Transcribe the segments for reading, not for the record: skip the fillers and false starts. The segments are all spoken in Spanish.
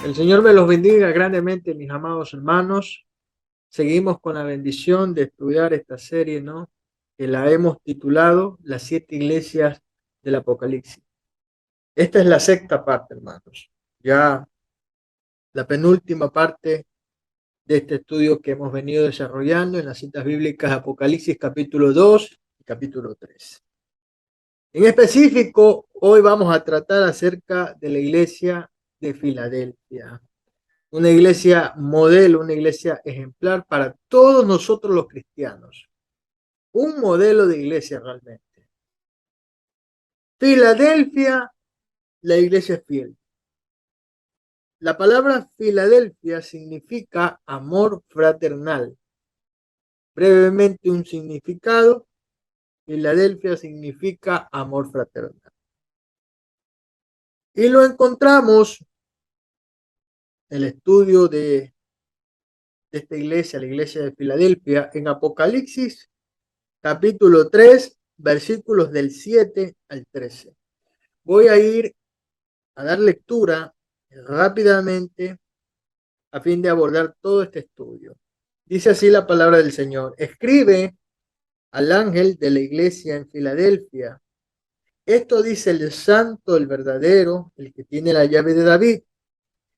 El Señor me los bendiga grandemente, mis amados hermanos. Seguimos con la bendición de estudiar esta serie, ¿no? Que la hemos titulado Las 7 iglesias del Apocalipsis. Esta es la sexta parte, hermanos. Ya la penúltima parte de este estudio que hemos venido desarrollando en las citas bíblicas Apocalipsis capítulo 2 y capítulo 3. En específico, hoy vamos a tratar acerca de la iglesia de Filadelfia. Una iglesia modelo, una iglesia ejemplar para todos nosotros los cristianos. Un modelo de iglesia realmente. Filadelfia, la iglesia fiel. La palabra Filadelfia significa amor fraternal. Brevemente un significado. Filadelfia significa amor fraternal. Y lo encontramos en el estudio de esta iglesia, la iglesia de Filadelfia, en Apocalipsis capítulo 3, versículos del 7 al 13. Voy a ir a dar lectura rápidamente a fin de abordar todo este estudio. Dice así la palabra del Señor. Escribe al ángel de la iglesia en Filadelfia. Esto dice el santo, el verdadero, el que tiene la llave de David,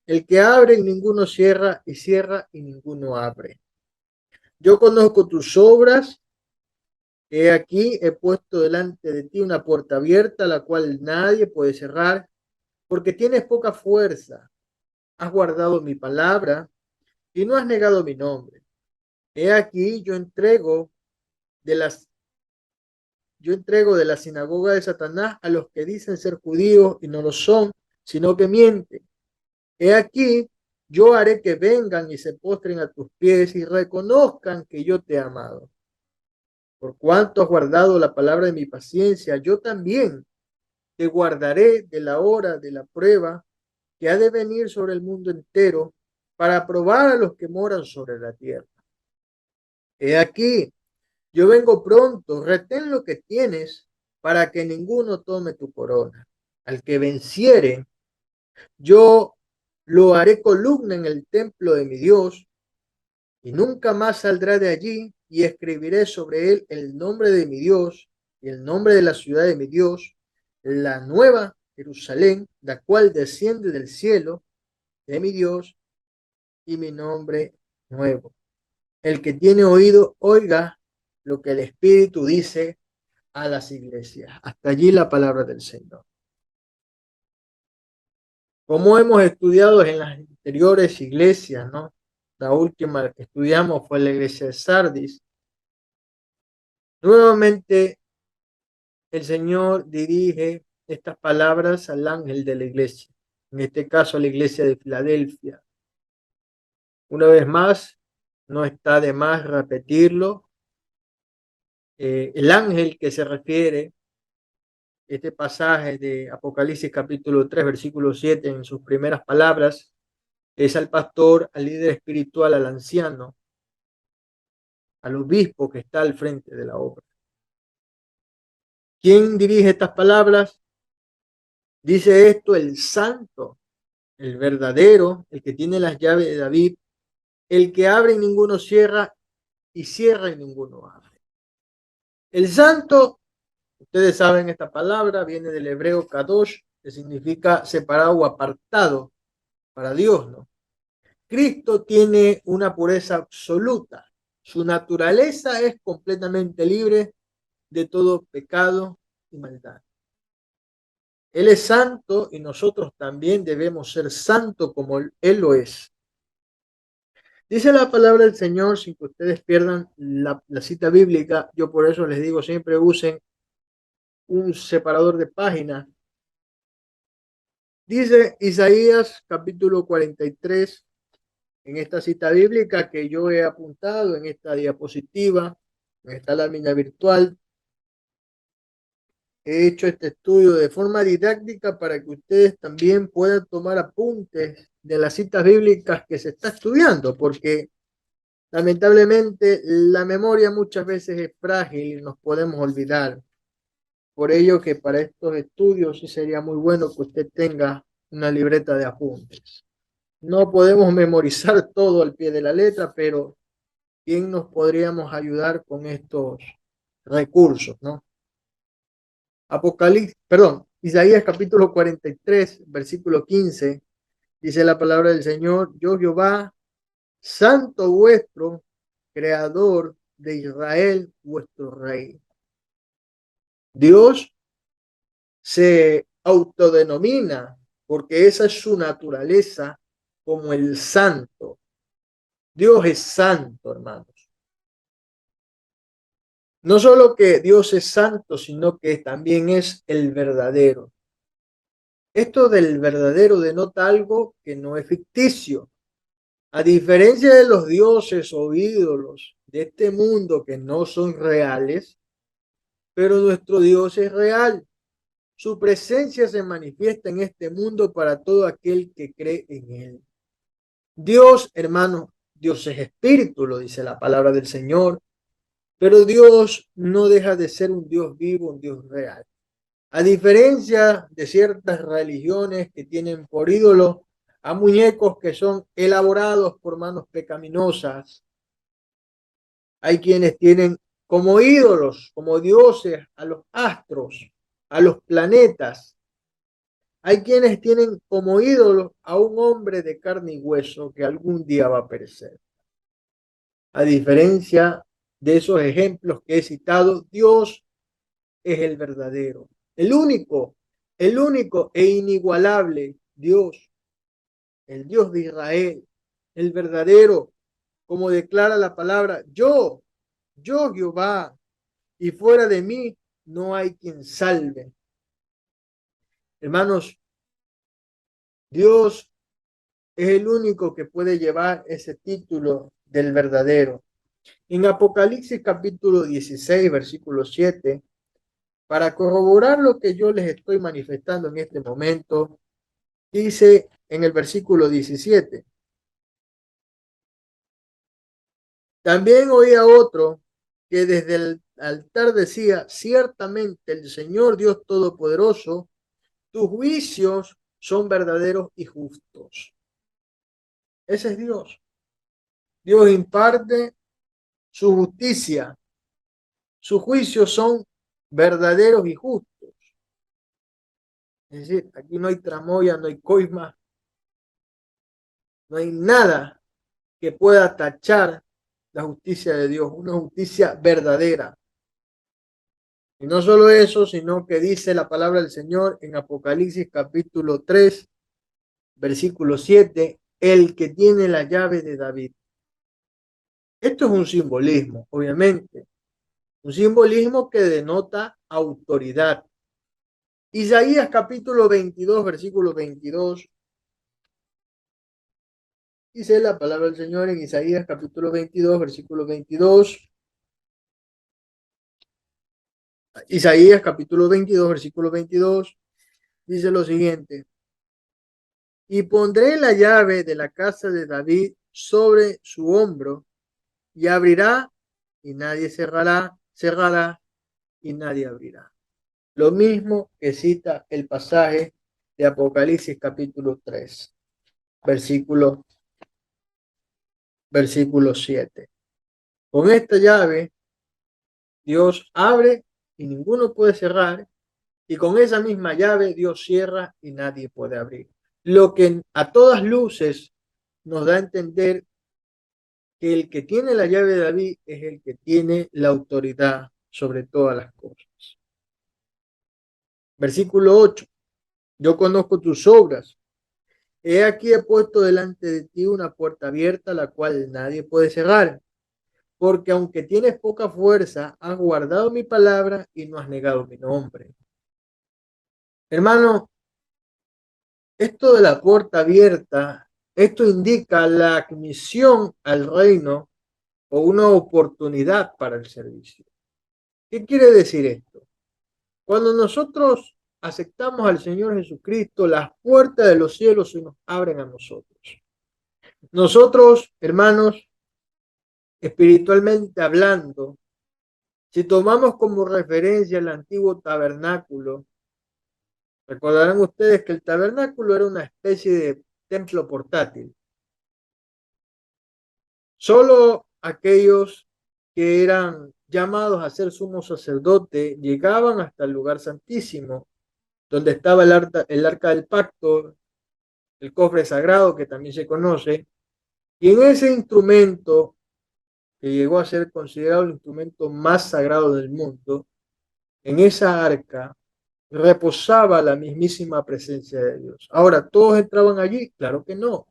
el que abre y ninguno cierra, y cierra y ninguno abre. Yo conozco tus obras. He aquí, he puesto delante de ti una puerta abierta, la cual nadie puede cerrar, porque tienes poca fuerza. Has guardado mi palabra y no has negado mi nombre. He aquí, yo entrego de la sinagoga de Satanás a los que dicen ser judíos y no lo son, sino que mienten. He aquí, yo haré que vengan y se postren a tus pies y reconozcan que yo te he amado. Por cuanto has guardado la palabra de mi paciencia, yo también te guardaré de la hora de la prueba que ha de venir sobre el mundo entero para probar a los que moran sobre la tierra. He aquí, yo vengo pronto, retén lo que tienes para que ninguno tome tu corona. Al que venciere, yo lo haré columna en el templo de mi Dios y nunca más saldrá de allí, y escribiré sobre él el nombre de mi Dios y el nombre de la ciudad de mi Dios, la nueva Jerusalén, la cual desciende del cielo de mi Dios, y mi nombre nuevo. El que tiene oído, oiga lo que el Espíritu dice a las iglesias. Hasta allí la palabra del Señor. Como hemos estudiado en las anteriores iglesias, ¿no? La última que estudiamos fue la iglesia de Sardis. Nuevamente el Señor dirige estas palabras al ángel de la iglesia, en este caso a la iglesia de Filadelfia. Una vez más, no está de más repetirlo. El ángel que se refiere este pasaje de Apocalipsis capítulo 3, versículo 7, en sus primeras palabras, es al pastor, al líder espiritual, al anciano, al obispo que está al frente de la obra. ¿Quién dirige estas palabras? Dice esto el santo, el verdadero, el que tiene las llaves de David, el que abre y ninguno cierra, y cierra y ninguno abre. El santo, ustedes saben esta palabra, viene del hebreo kadosh, que significa separado o apartado para Dios, ¿no? Cristo tiene una pureza absoluta. Su naturaleza es completamente libre de todo pecado y maldad. Él es santo y nosotros también debemos ser santos como Él lo es. Dice la palabra del Señor, sin que ustedes pierdan la cita bíblica, yo por eso les digo, siempre usen un separador de páginas. Dice Isaías capítulo 43, en esta cita bíblica que yo he apuntado en esta diapositiva, en esta lámina virtual. He hecho este estudio de forma didáctica para que ustedes también puedan tomar apuntes de las citas bíblicas que se está estudiando, porque lamentablemente la memoria muchas veces es frágil y nos podemos olvidar. Por ello que para estos estudios sí sería muy bueno que usted tenga una libreta de apuntes. No podemos memorizar todo al pie de la letra, pero ¿quién nos podríamos ayudar con estos recursos, no? Apocalipsis, perdón, Isaías capítulo 43, versículo 15, dice la palabra del Señor: yo Jehová, santo vuestro, creador de Israel, vuestro rey. Dios se autodenomina, porque esa es su naturaleza, como el santo. Dios es santo, hermanos. No solo que Dios es santo, sino que también es el verdadero. Esto del verdadero denota algo que no es ficticio. A diferencia de los dioses o ídolos de este mundo que no son reales, pero nuestro Dios es real. Su presencia se manifiesta en este mundo para todo aquel que cree en él. Dios, hermano, Dios es espíritu, lo dice la palabra del Señor, pero Dios no deja de ser un Dios vivo, un Dios real. A diferencia de ciertas religiones que tienen por ídolo a muñecos que son elaborados por manos pecaminosas, hay quienes tienen como ídolos, como dioses, a los astros, a los planetas. Hay quienes tienen como ídolo a un hombre de carne y hueso que algún día va a perecer. A diferencia de esos ejemplos que he citado, Dios es el verdadero, el único e inigualable Dios, el Dios de Israel, el verdadero, como declara la palabra: yo Jehová, y fuera de mí no hay quien salve. Hermanos, Dios es el único que puede llevar ese título del verdadero. En Apocalipsis capítulo 16, versículo 7, para corroborar lo que yo les estoy manifestando en este momento, dice en el versículo 17: también oía otro que desde el altar decía: ciertamente el Señor Dios Todopoderoso, tus juicios son verdaderos y justos. Ese es Dios. Dios imparte su justicia. Sus juicios son verdaderos y justos. Es decir, aquí no hay tramoya, no hay coima, no hay nada que pueda tachar la justicia de Dios, una justicia verdadera. Y no solo eso, sino que dice la palabra del Señor en Apocalipsis capítulo 3, versículo 7, el que tiene la llave de David. Esto es un simbolismo, obviamente, un simbolismo que denota autoridad. Isaías capítulo 22, versículo 22, dice la palabra del Señor en Isaías capítulo 22, versículo 22. Isaías capítulo 22, versículo 22, dice lo siguiente: y pondré la llave de la casa de David sobre su hombro, y abrirá y nadie cerrará, cerrará y nadie abrirá. Lo mismo que cita el pasaje de Apocalipsis capítulo 3, versículo, versículo 7. Con esta llave Dios abre y ninguno puede cerrar, y con esa misma llave Dios cierra y nadie puede abrir. Lo que a todas luces nos da a entender que el que tiene la llave de David es el que tiene la autoridad sobre todas las cosas. Versículo 8. Yo conozco tus obras. He aquí he puesto delante de ti una puerta abierta, la cual nadie puede cerrar, porque aunque tienes poca fuerza, has guardado mi palabra y no has negado mi nombre. Hermano, esto de la puerta abierta, esto indica la admisión al reino o una oportunidad para el servicio. ¿Qué quiere decir esto? Cuando nosotros aceptamos al Señor Jesucristo, las puertas de los cielos se nos abren a nosotros. Nosotros, hermanos, espiritualmente hablando, si tomamos como referencia el antiguo tabernáculo, recordarán ustedes que el tabernáculo era una especie de templo portátil. Solo aquellos que eran llamados a ser sumo sacerdote llegaban hasta el lugar santísimo, donde estaba el arca del pacto, el cofre sagrado que también se conoce, y en ese instrumento, que llegó a ser considerado el instrumento más sagrado del mundo, en esa arca reposaba la mismísima presencia de Dios. Ahora, ¿todos entraban allí? Claro que no.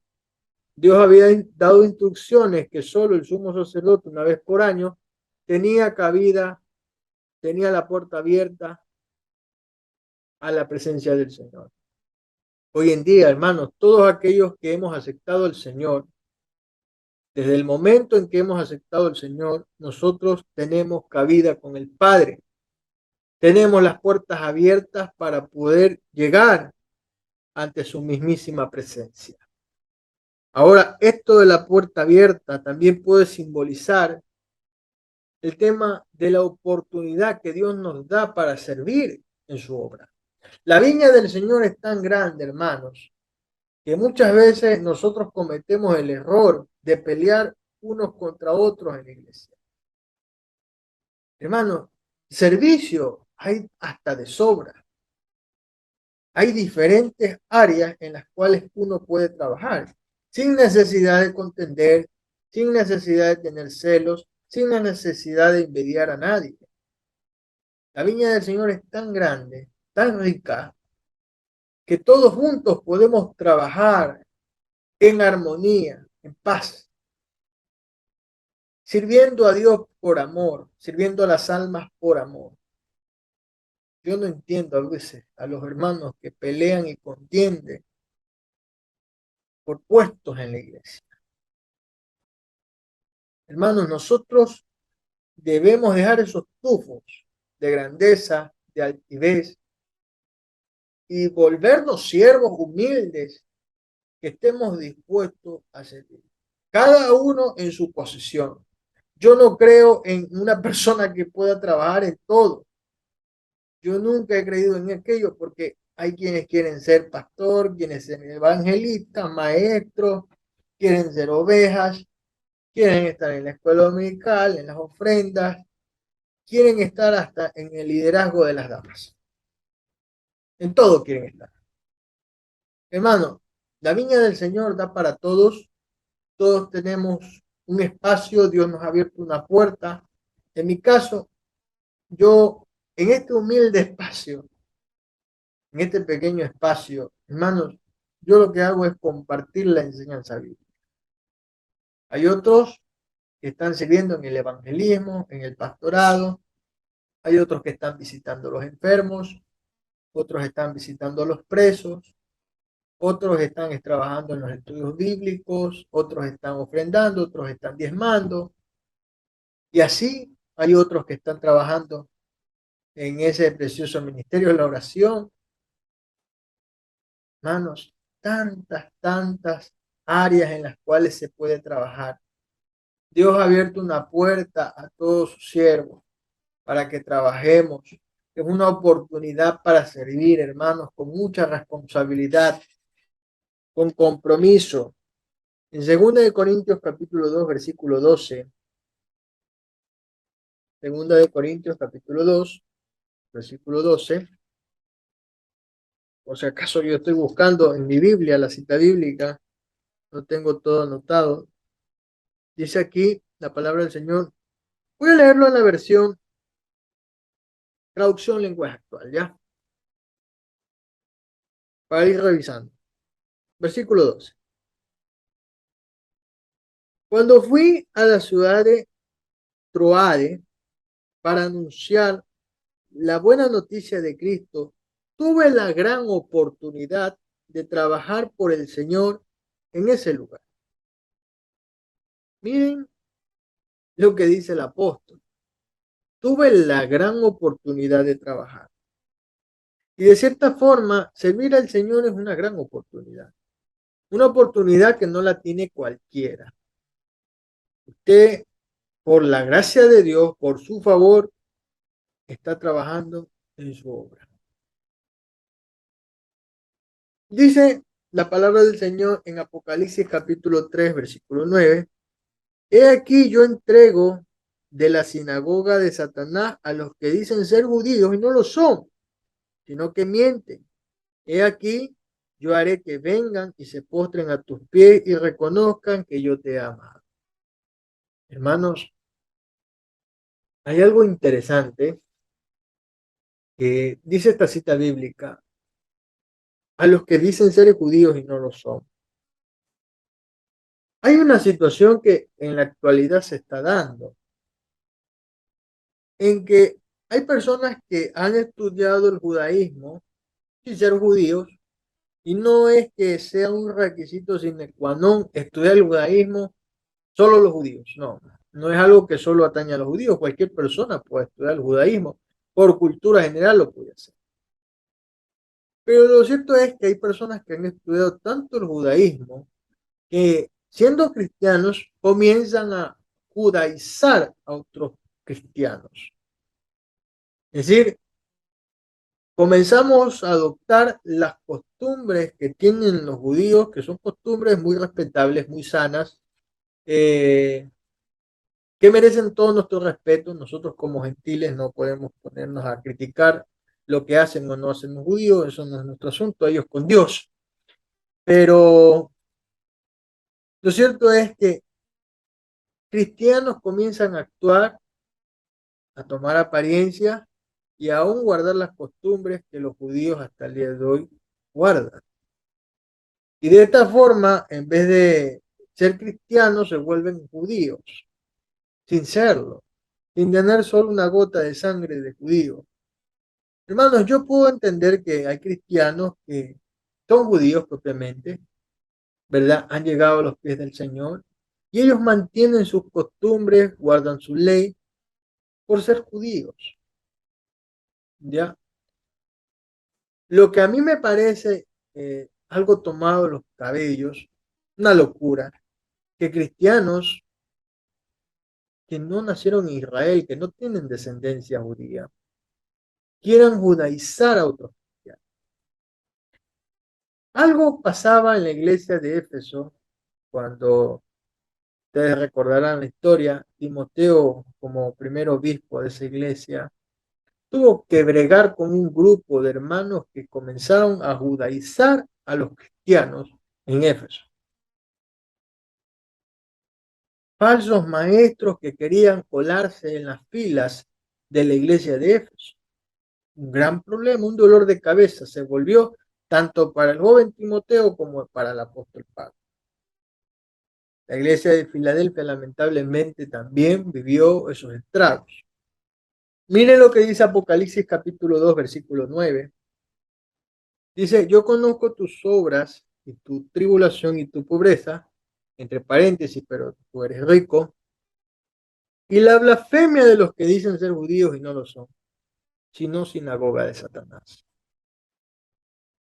Dios había dado instrucciones que solo el sumo sacerdote una vez por año tenía cabida, tenía la puerta abierta a la presencia del Señor. Hoy en día, hermanos, todos aquellos que hemos aceptado al Señor, desde el momento en que hemos aceptado al Señor, nosotros tenemos cabida con el Padre. Tenemos las puertas abiertas para poder llegar ante su mismísima presencia. Ahora, esto de la puerta abierta también puede simbolizar el tema de la oportunidad que Dios nos da para servir en su obra. La viña del Señor es tan grande, hermanos, que muchas veces nosotros cometemos el error de pelear unos contra otros en la iglesia. Hermanos, servicio hay hasta de sobra. Hay diferentes áreas en las cuales uno puede trabajar sin necesidad de contender, sin necesidad de tener celos, sin la necesidad de envidiar a nadie. La viña del Señor es tan grande, tan rica, que todos juntos podemos trabajar en armonía, en paz, sirviendo a Dios por amor, sirviendo a las almas por amor. Yo no entiendo a veces a los hermanos que pelean y contienden por puestos en la iglesia. Hermanos, nosotros debemos dejar esos tufos de grandeza, de altivez y volvernos siervos humildes que estemos dispuestos a servir. Cada uno en su posición. Yo no creo en una persona que pueda trabajar en todo. Yo nunca he creído en aquello porque hay quienes quieren ser pastor, quienes ser evangelistas, maestros, quieren ser ovejas, quieren estar en la escuela dominical, en las ofrendas, quieren estar hasta en el liderazgo de las damas. En todo quieren estar. Hermano, la viña del Señor da para todos. Todos tenemos un espacio. Dios nos ha abierto una puerta. En mi caso, yo en este humilde espacio, en este pequeño espacio, hermanos, yo lo que hago es compartir la enseñanza bíblica. Hay otros que están sirviendo en el evangelismo, en el pastorado. Hay otros que están visitando a los enfermos. Otros están visitando a los presos. Otros están trabajando en los estudios bíblicos, otros están ofrendando, otros están diezmando, y así hay otros que están trabajando en ese precioso ministerio de la oración. Hermanos, tantas áreas en las cuales se puede trabajar. Dios ha abierto una puerta a todos sus siervos para que trabajemos. Es una oportunidad para servir, hermanos, con mucha responsabilidad, con compromiso. En 2 Corintios capítulo 2, versículo 12, 2 Corintios capítulo 2, versículo 12, por si acaso yo estoy buscando en mi Biblia, la cita bíblica, no tengo todo anotado. Dice aquí la palabra del Señor. Voy a leerlo en la versión traducción lenguaje actual, ¿ya? para ir revisando. Versículo 12. Cuando fui a la ciudad de Troade para anunciar la buena noticia de Cristo, tuve la gran oportunidad de trabajar por el Señor en ese lugar. Miren lo que dice el apóstol. Tuve la gran oportunidad de trabajar. Y de cierta forma, servir al Señor es una gran oportunidad. Una oportunidad que no la tiene cualquiera. Usted, por la gracia de Dios, por su favor, está trabajando en su obra. Dice la palabra del Señor en Apocalipsis capítulo 3, versículo 9. He aquí yo entrego de la sinagoga de Satanás a los que dicen ser judíos y no lo son, sino que mienten. He aquí yo haré que vengan y se postren a tus pies y reconozcan que yo te amo. Hermanos, hay algo interesante que dice esta cita bíblica, a los que dicen ser judíos y no lo son. Hay una situación que en la actualidad se está dando, en que hay personas que han estudiado el judaísmo sin ser judíos, y no es que sea un requisito sine qua non estudiar el judaísmo solo los judíos, no, no es algo que solo atañe a los judíos, cualquier persona puede estudiar el judaísmo, por cultura general lo puede hacer. Pero lo cierto es que hay personas que han estudiado tanto el judaísmo que siendo cristianos comienzan a judaizar a otros cristianos. Es decir, comenzamos a adoptar las costumbres que tienen los judíos, que son costumbres muy respetables, muy sanas, que merecen todo nuestro respeto. Nosotros como gentiles no podemos ponernos a criticar lo que hacen o no hacen los judíos, eso no es nuestro asunto, ellos con Dios. Pero lo cierto es que cristianos comienzan a actuar, a tomar apariencia y aún guardar las costumbres que los judíos hasta el día de hoy guardan. Y de esta forma, en vez de ser cristianos, se vuelven judíos, sin serlo, sin tener solo una gota de sangre de judío. Hermanos, yo puedo entender que hay cristianos que son judíos propiamente, ¿verdad? Han llegado a los pies del Señor y ellos mantienen sus costumbres, guardan su ley por ser judíos, ¿ya? Lo que a mí me parece algo tomado de los cabellos, una locura, que cristianos que no nacieron en Israel, que no tienen descendencia judía, quieran judaizar a otros cristianos. Algo pasaba en la iglesia de Éfeso cuando ustedes recordarán la historia, Timoteo como primer obispo de esa iglesia tuvo que bregar con un grupo de hermanos que comenzaron a judaizar a los cristianos en Éfeso. Falsos maestros que querían colarse en las filas de la iglesia de Éfeso. Un gran problema, un dolor de cabeza se volvió tanto para el joven Timoteo como para el apóstol Pablo. La iglesia de Filadelfia lamentablemente también vivió esos estragos. Miren lo que dice Apocalipsis capítulo 2, versículo 9. Dice, yo conozco tus obras y tu tribulación y tu pobreza, entre paréntesis, pero tú eres rico, y la blasfemia de los que dicen ser judíos y no lo son, sino sinagoga de Satanás.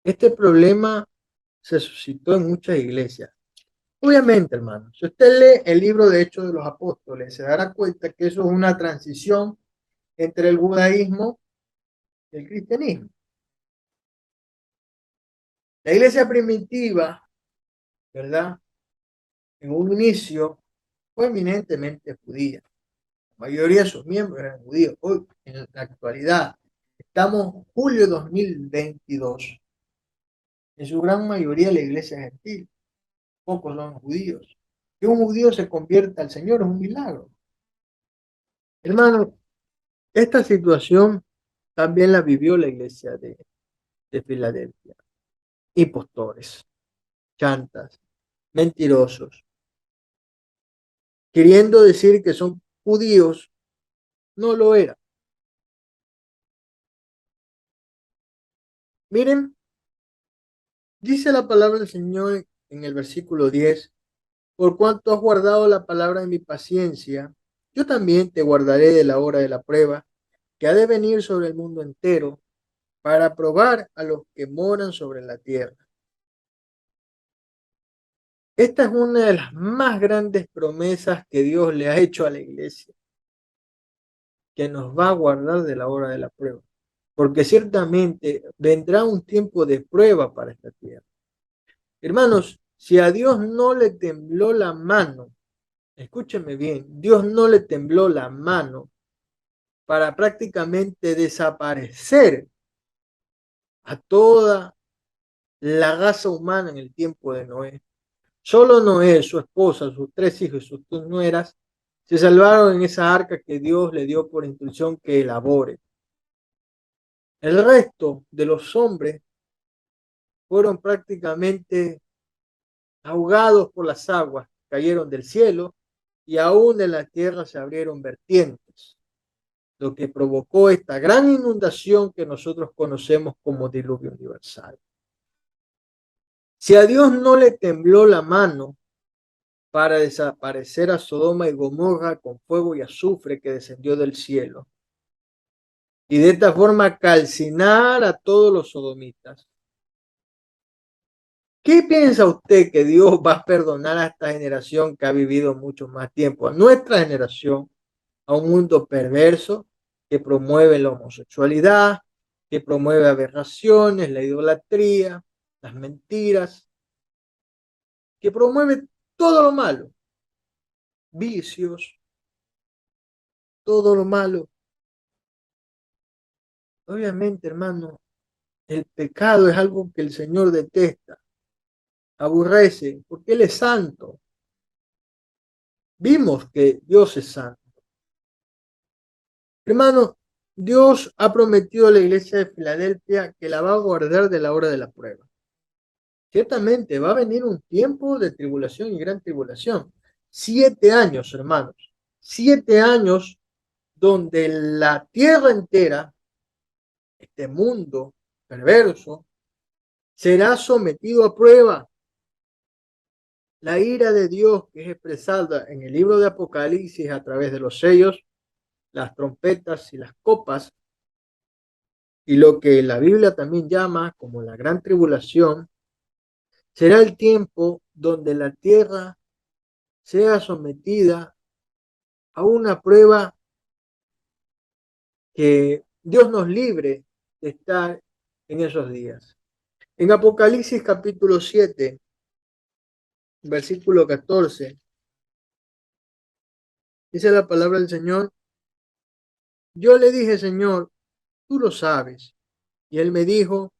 Este problema se suscitó en muchas iglesias. Obviamente, hermano, si usted lee el libro de Hechos de los Apóstoles, se dará cuenta que eso es una transición entre el judaísmo y el cristianismo. La iglesia primitiva, ¿verdad? En un inicio fue eminentemente judía. La mayoría de sus miembros eran judíos. Hoy, en la actualidad, estamos en julio de 2022. En su gran mayoría la iglesia es gentil. Pocos son judíos. Que un judío se convierta al Señor es un milagro. Hermano, esta situación también la vivió la iglesia de Filadelfia. impostores, chantas, mentirosos, queriendo decir que son judíos, no lo eran. Miren, dice la palabra del Señor en el versículo 10: por cuanto has guardado la palabra de mi paciencia, yo también te guardaré de la hora de la prueba, que ha de venir sobre el mundo entero, para probar a los que moran sobre la tierra. Esta es una de las más grandes promesas que Dios le ha hecho a la iglesia, que nos va a guardar de la hora de la prueba, porque ciertamente vendrá un tiempo de prueba para esta tierra. Hermanos, si a Dios no le tembló la mano, escúcheme bien, Dios no le tembló la mano para prácticamente desaparecer a toda la raza humana en el tiempo de Noé. Solo Noé, su esposa, sus tres hijos y sus dos nueras se salvaron en esa arca que Dios le dio por instrucción que elabore. El resto de los hombres fueron prácticamente ahogados por las aguas, cayeron del cielo y aún en la tierra se abrieron vertientes, lo que provocó esta gran inundación que nosotros conocemos como diluvio universal. Si a Dios no le tembló la mano para desaparecer a Sodoma y Gomorra con fuego y azufre que descendió del cielo, y de esta forma calcinar a todos los sodomitas, ¿qué piensa usted que Dios va a perdonar a esta generación que ha vivido mucho más tiempo? A nuestra generación, a un mundo perverso que promueve la homosexualidad, que promueve aberraciones, la idolatría, las mentiras, que promueve todo lo malo, vicios, todo lo malo. Obviamente, hermano, el pecado es algo que el Señor detesta, aborrece, porque Él es santo. Vimos que Dios es santo. Hermano, Dios ha prometido a la iglesia de Filadelfia que la va a guardar de la hora de la prueba. Ciertamente va a venir un tiempo de tribulación y gran tribulación. 7 años, hermanos. 7 años donde la tierra entera, este mundo perverso, será sometido a prueba. La ira de Dios que es expresada en el libro de Apocalipsis a través de los sellos, las trompetas y las copas, y lo que la Biblia también llama como la gran tribulación, será el tiempo donde la tierra sea sometida a una prueba que Dios nos libre de estar en esos días. En Apocalipsis capítulo 7, versículo 14, dice la palabra del Señor: yo le dije, Señor, tú lo sabes. Y él me dijo: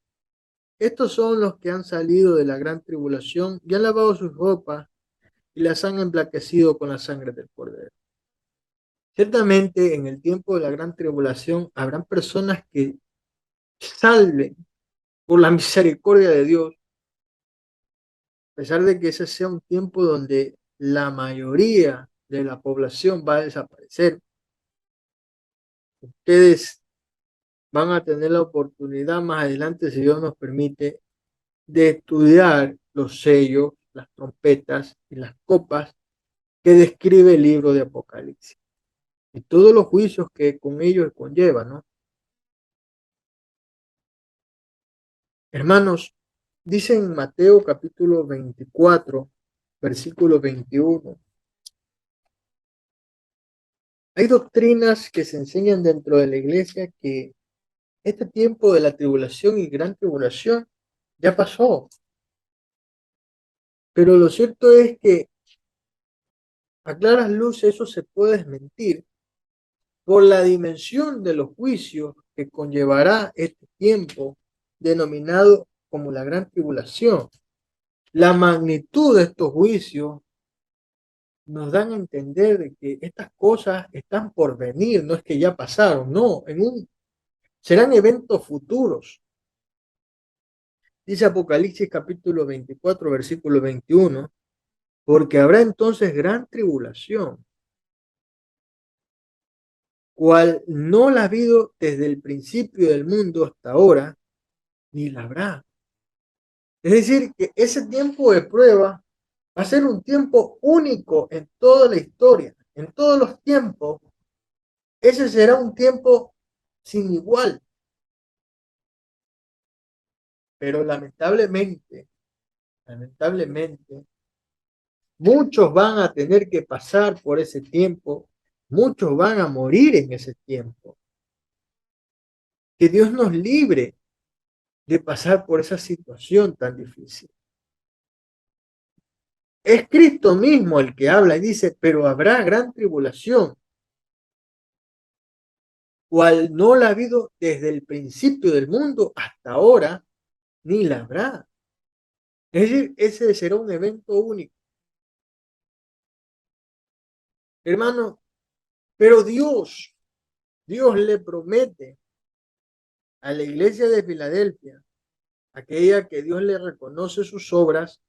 estos son los que han salido de la gran tribulación y han lavado sus ropas y las han emblanquecido con la sangre del Cordero. Ciertamente en el tiempo de la gran tribulación habrán personas que salven por la misericordia de Dios, a pesar de que ese sea un tiempo donde la mayoría de la población va a desaparecer. Ustedes van a tener la oportunidad más adelante, si Dios nos permite, de estudiar los sellos, las trompetas y las copas que describe el libro de Apocalipsis y todos los juicios que con ellos conlleva, ¿no? Hermanos, dice en Mateo capítulo 24, versículo 21, hay doctrinas que se enseñan dentro de la iglesia que este tiempo de la tribulación y gran tribulación ya pasó, pero lo cierto es que a claras luces eso se puede desmentir por la dimensión de los juicios que conllevará este tiempo denominado como la gran tribulación. La magnitud de estos juicios nos dan a entender de que estas cosas están por venir, no es que ya pasaron, no, serán eventos futuros. Dice Apocalipsis capítulo 24, versículo 21, porque habrá entonces gran tribulación, cual no la ha habido desde el principio del mundo hasta ahora, ni la habrá. Es decir, que ese tiempo de prueba va a ser un tiempo único en toda la historia, en todos los tiempos. Ese será un tiempo sin igual, pero lamentablemente, muchos van a tener que pasar por ese tiempo, muchos van a morir en ese tiempo. Que Dios nos libre de pasar por esa situación tan difícil. Es Cristo mismo el que habla y dice, pero habrá gran tribulación, cual no la ha habido desde el principio del mundo hasta ahora, ni la habrá. Es decir, ese será un evento único. Hermano, pero Dios le promete a la iglesia de Filadelfia, aquella que Dios le reconoce sus obras,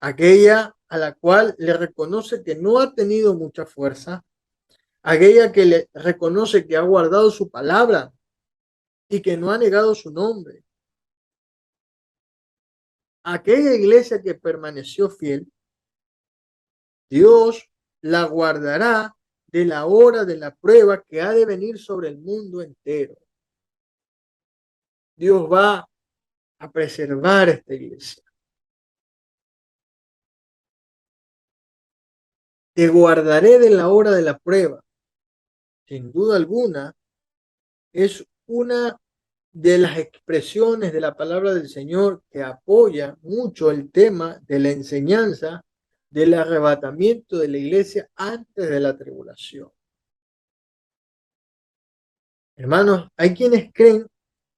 aquella a la cual le reconoce que no ha tenido mucha fuerza, aquella que le reconoce que ha guardado su palabra y que no ha negado su nombre, aquella iglesia que permaneció fiel, Dios la guardará de la hora de la prueba que ha de venir sobre el mundo entero. Dios va a preservar esta iglesia. Te guardaré de la hora de la prueba. Sin duda alguna, es una de las expresiones de la palabra del Señor que apoya mucho el tema de la enseñanza del arrebatamiento de la iglesia antes de la tribulación. Hermanos, hay quienes creen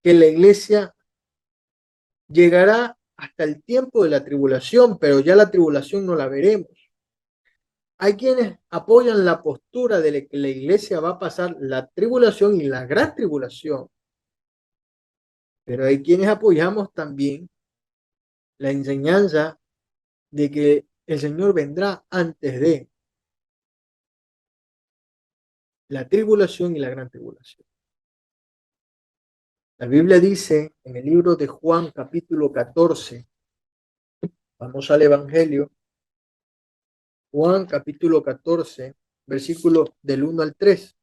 que la iglesia llegará hasta el tiempo de la tribulación, pero ya la tribulación no la veremos. Hay quienes apoyan la postura de que la iglesia va a pasar la tribulación y la gran tribulación, pero hay quienes apoyamos también la enseñanza de que el Señor vendrá antes de la tribulación y la gran tribulación. La Biblia dice en el libro de Juan capítulo 14, vamos al Evangelio, Juan capítulo 14, versículo del 1 al 3.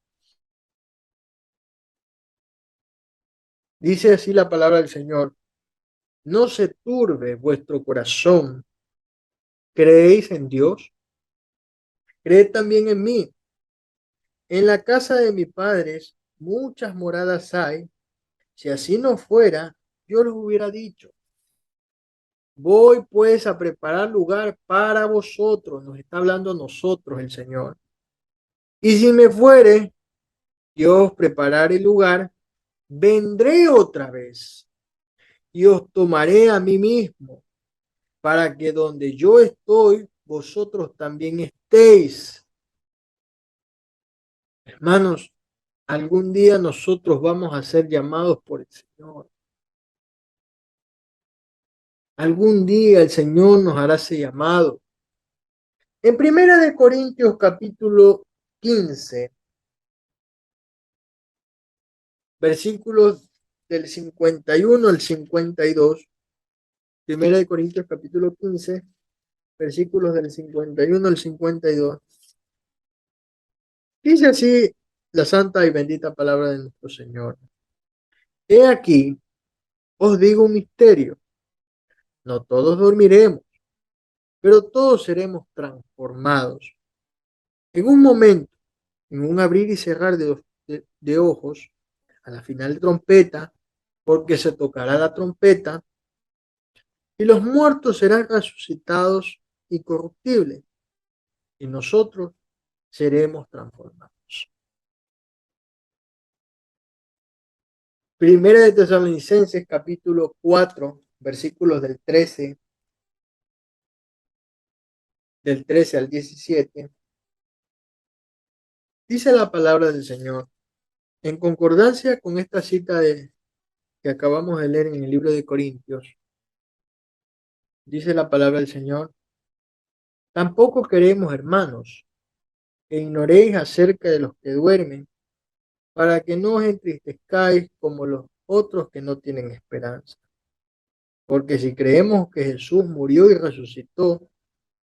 Dice así la palabra del Señor: no se turbe vuestro corazón, creéis en Dios, creed también en mí. En la casa de mis padres muchas moradas hay. Si así no fuera, yo les hubiera dicho. Voy pues a preparar lugar para vosotros. Nos está hablando nosotros el Señor. Y si me fuere, yo os prepararé lugar, vendré otra vez y os tomaré a mí mismo, para que donde yo estoy, vosotros también estéis. Hermanos, algún día nosotros vamos a ser llamados por el Señor. Algún día el Señor nos hará ese llamado. En Primera de Corintios capítulo 15, versículos del 51 al 52, Primera de Corintios capítulo 15, versículos del 51 al 52, dice así la santa y bendita palabra de nuestro Señor. He aquí, os digo un misterio, no todos dormiremos, pero todos seremos transformados. En un momento, en un abrir y cerrar de ojos, a la final de trompeta, porque se tocará la trompeta, y los muertos serán resucitados incorruptibles, y nosotros seremos transformados. Primera de Tesalonicenses, capítulo 4, versículos del 13 al 17, dice la palabra del Señor, en concordancia con esta cita que acabamos de leer en el libro de Corintios. Dice la palabra del Señor: tampoco queremos, hermanos, que ignoréis acerca de los que duermen, para que no os entristezcáis como los otros que no tienen esperanza. Porque si creemos que Jesús murió y resucitó,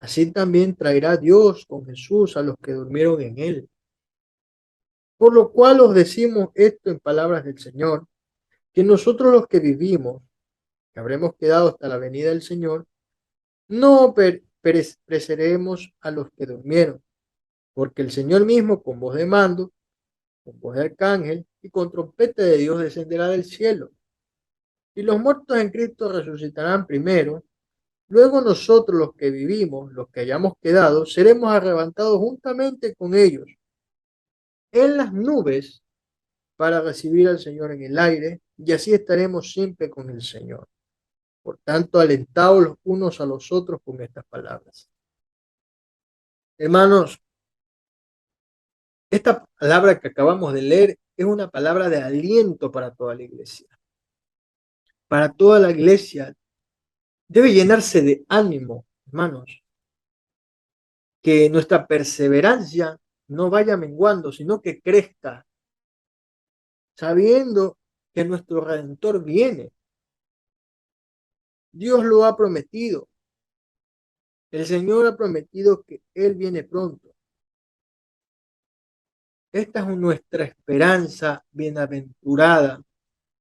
así también traerá Dios con Jesús a los que durmieron en él. Por lo cual os decimos esto en palabras del Señor, que nosotros los que vivimos, que habremos quedado hasta la venida del Señor, no pereceremos a los que durmieron, porque el Señor mismo, con voz de mando, con voz de arcángel y con trompeta de Dios, descenderá del cielo. Y los muertos en Cristo resucitarán primero. Luego nosotros, los que vivimos, los que hayamos quedado, seremos arrebatados juntamente con ellos en las nubes para recibir al Señor en el aire, y así estaremos siempre con el Señor. Por tanto, alentaos los unos a los otros con estas palabras. Hermanos, esta palabra que acabamos de leer es una palabra de aliento para toda la iglesia. Para toda la iglesia debe llenarse de ánimo, hermanos, que nuestra perseverancia no vaya menguando, sino que crezca, sabiendo que nuestro Redentor viene. Dios lo ha prometido. El Señor ha prometido que Él viene pronto. Esta es nuestra esperanza bienaventurada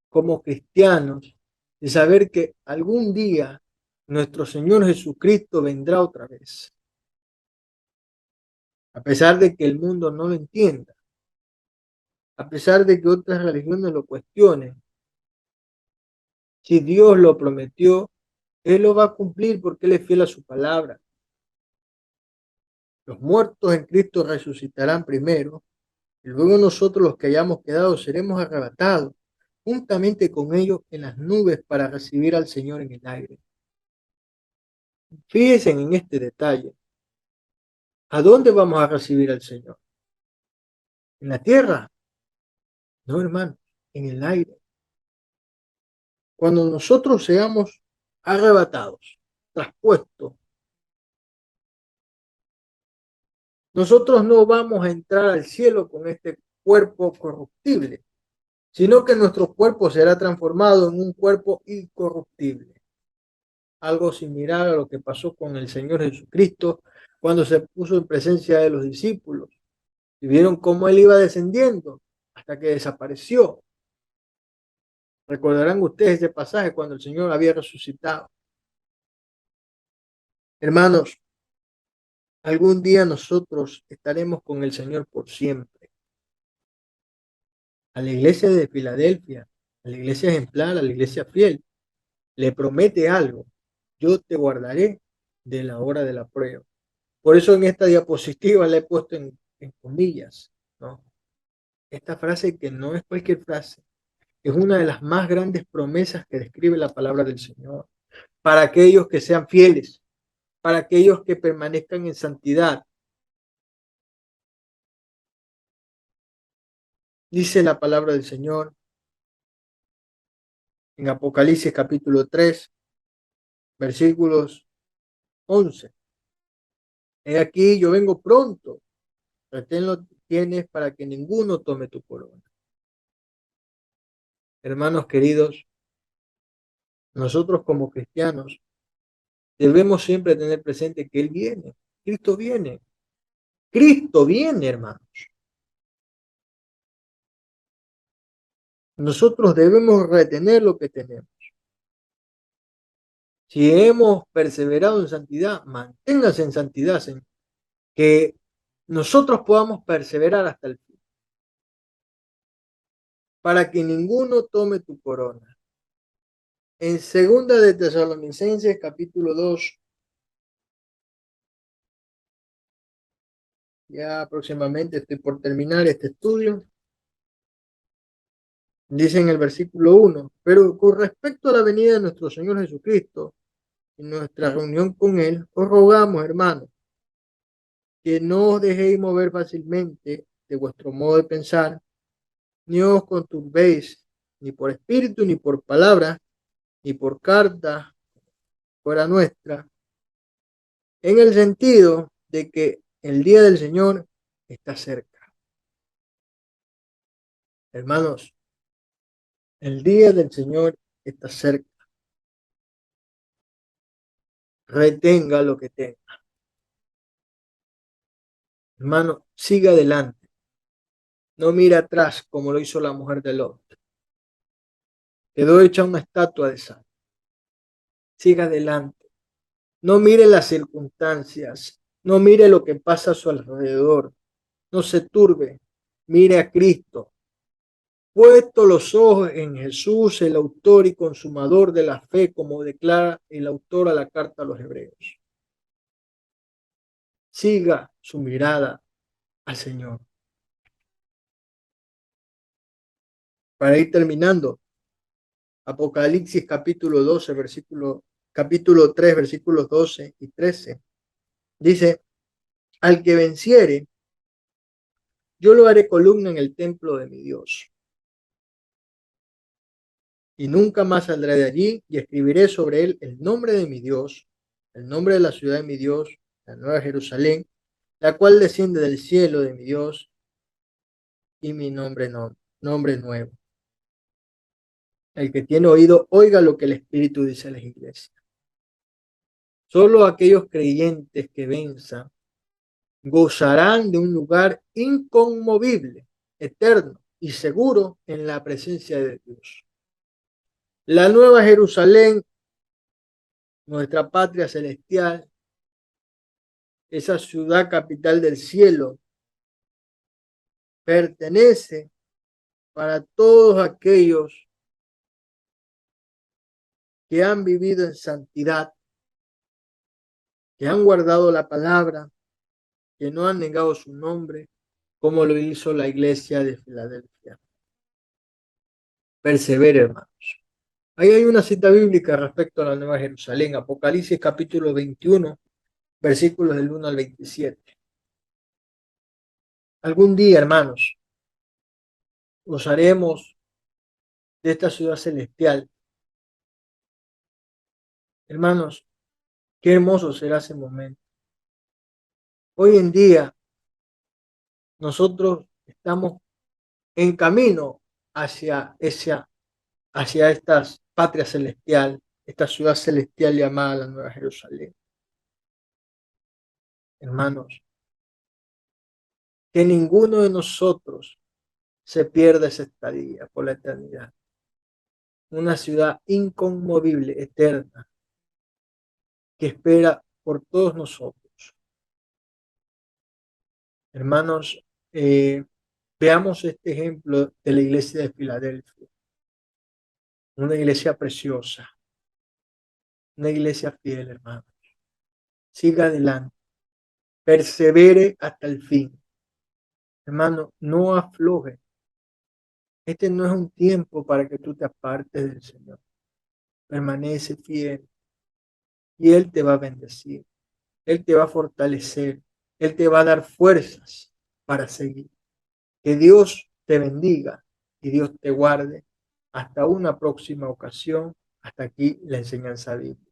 como cristianos, de saber que algún día nuestro Señor Jesucristo vendrá otra vez. A pesar de que el mundo no lo entienda, a pesar de que otras religiones lo cuestionen, si Dios lo prometió, Él lo va a cumplir porque Él es fiel a su palabra. Los muertos en Cristo resucitarán primero, y luego nosotros los que hayamos quedado seremos arrebatados juntamente con ellos en las nubes para recibir al Señor en el aire. Fíjense en este detalle. ¿A dónde vamos a recibir al Señor? ¿En la tierra? No, hermano, en el aire. Cuando nosotros seamos arrebatados, traspuestos, nosotros no vamos a entrar al cielo con este cuerpo corruptible, sino que nuestro cuerpo será transformado en un cuerpo incorruptible. Algo similar a lo que pasó con el Señor Jesucristo cuando se puso en presencia de los discípulos y vieron cómo Él iba descendiendo hasta que desapareció. Recordarán ustedes ese pasaje cuando el Señor había resucitado. Hermanos, algún día nosotros estaremos con el Señor por siempre. A la iglesia de Filadelfia, a la iglesia ejemplar, a la iglesia fiel, le promete algo: yo te guardaré de la hora de la prueba. Por eso en esta diapositiva la he puesto en comillas, ¿no? Esta frase, que no es cualquier frase, es una de las más grandes promesas que describe la palabra del Señor para aquellos que sean fieles, para aquellos que permanezcan en santidad. Dice la palabra del Señor en Apocalipsis capítulo 3, versículos 11. He aquí, yo vengo pronto, retén lo que tienes para que ninguno tome tu corona. Hermanos queridos, nosotros como cristianos debemos siempre tener presente que Él viene, Cristo viene, Cristo viene, hermanos. Nosotros debemos retener lo que tenemos. Si hemos perseverado en santidad, manténgase en santidad, Señor, que nosotros podamos perseverar hasta el fin, para que ninguno tome tu corona. En segunda de Tesalonicenses, capítulo 2, ya próximamente estoy por terminar este estudio, dice en el versículo 1, pero con respecto a la venida de nuestro Señor Jesucristo y nuestra reunión con Él, os rogamos, hermanos, que no os dejéis mover fácilmente de vuestro modo de pensar, ni os conturbéis, ni por espíritu, ni por palabra, ni por carta, fuera nuestra, en el sentido de que el día del Señor está cerca. Hermanos, el día del Señor está cerca. Retenga lo que tenga. Hermano, siga adelante. No mire atrás como lo hizo la mujer de Lot. Quedó hecha una estatua de sal. Siga adelante. No mire las circunstancias. No mire lo que pasa a su alrededor. No se turbe. Mire a Cristo. Puesto los ojos en Jesús, el autor y consumador de la fe, como declara el autor a la carta a los hebreos. Siga su mirada al Señor. Para ir terminando, Apocalipsis capítulo 12, capítulo 3, versículos 12 y 13. Dice, al que venciere, yo lo haré columna en el templo de mi Dios. Y nunca más saldré de allí, y escribiré sobre él el nombre de mi Dios, el nombre de la ciudad de mi Dios, la nueva Jerusalén, la cual desciende del cielo de mi Dios, y mi nombre nuevo. El que tiene oído, oiga lo que el Espíritu dice a las iglesias. Solo aquellos creyentes que venzan gozarán de un lugar inconmovible, eterno y seguro en la presencia de Dios. La nueva Jerusalén, nuestra patria celestial, esa ciudad capital del cielo, pertenece para todos aquellos que han vivido en santidad, que han guardado la palabra, que no han negado su nombre, como lo hizo la iglesia de Filadelfia. Persevere, hermanos. Ahí hay una cita bíblica respecto a la Nueva Jerusalén, Apocalipsis capítulo 21, versículos del 1 al 27. Algún día, hermanos, gozaremos de esta ciudad celestial. Hermanos, qué hermoso será ese momento. Hoy en día, nosotros estamos en camino hacia esta patria celestial, esta ciudad celestial llamada la Nueva Jerusalén. Hermanos, que ninguno de nosotros se pierda esa estadía por la eternidad. Una ciudad inconmovible, eterna, que espera por todos nosotros. Hermanos, veamos este ejemplo de la iglesia de Filadelfia. Una iglesia preciosa, una iglesia fiel, hermanos. Siga adelante, persevere hasta el fin. Hermano, no afloje. Este no es un tiempo para que tú te apartes del Señor. Permanece fiel y Él te va a bendecir. Él te va a fortalecer. Él te va a dar fuerzas para seguir. Que Dios te bendiga y Dios te guarde. Hasta una próxima ocasión. Hasta aquí la enseñanza bíblica.